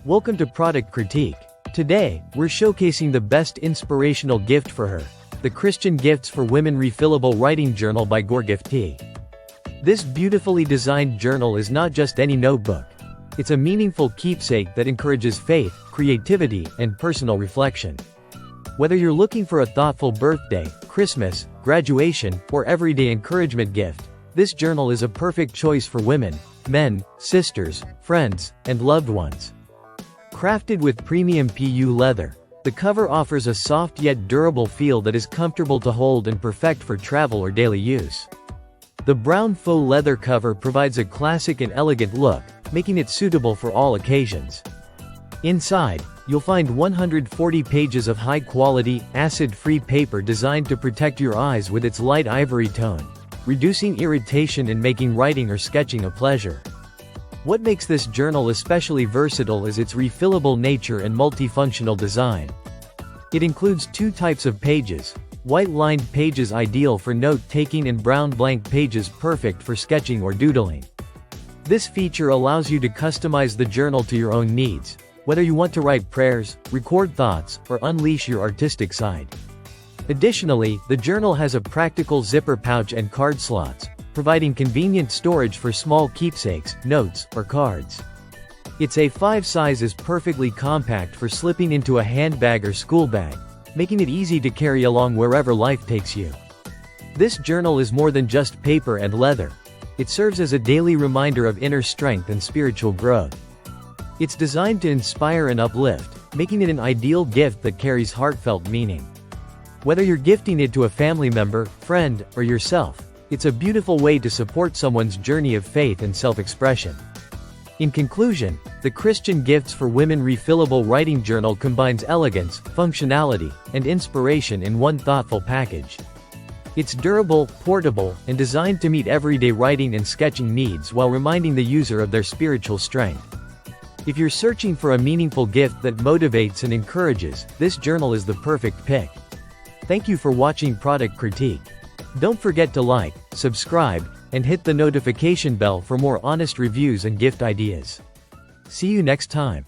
Welcome to Product Critique. Today, we're showcasing the best inspirational gift for her, the Christian Gifts for Women Refillable Writing Journal by Gorgifty. This beautifully designed journal is not just any notebook. It's a meaningful keepsake that encourages faith, creativity, and personal reflection. Whether you're looking for a thoughtful birthday, Christmas, graduation, or everyday encouragement gift, this journal is a perfect choice for women, men, sisters, friends, and loved ones. Crafted with premium PU leather, the cover offers a soft yet durable feel that is comfortable to hold and perfect for travel or daily use. The brown faux leather cover provides a classic and elegant look, making it suitable for all occasions. Inside, you'll find 140 pages of high-quality, acid-free paper designed to protect your eyes with its light ivory tone, reducing irritation and making writing or sketching a pleasure. What makes this journal especially versatile is its refillable nature and multifunctional design. It includes two types of pages: white-lined pages ideal for note-taking and brown blank pages perfect for sketching or doodling. This feature allows you to customize the journal to your own needs, whether you want to write prayers, record thoughts, or unleash your artistic side. Additionally, the journal has a practical zipper pouch and card slots, providing convenient storage for small keepsakes, notes, or cards. Its A5 size is perfectly compact for slipping into a handbag or school bag, making it easy to carry along wherever life takes you. This journal is more than just paper and leather. It serves as a daily reminder of inner strength and spiritual growth. It's designed to inspire and uplift, making it an ideal gift that carries heartfelt meaning. Whether you're gifting it to a family member, friend, or yourself, it's a beautiful way to support someone's journey of faith and self-expression. In conclusion, the Christian Gifts for Women Refillable Writing Journal combines elegance, functionality, and inspiration in one thoughtful package. It's durable, portable, and designed to meet everyday writing and sketching needs while reminding the user of their spiritual strength. If you're searching for a meaningful gift that motivates and encourages, this journal is the perfect pick. Thank you for watching Product Critique. Don't forget to like, subscribe, and hit the notification bell for more honest reviews and gift ideas. See you next time.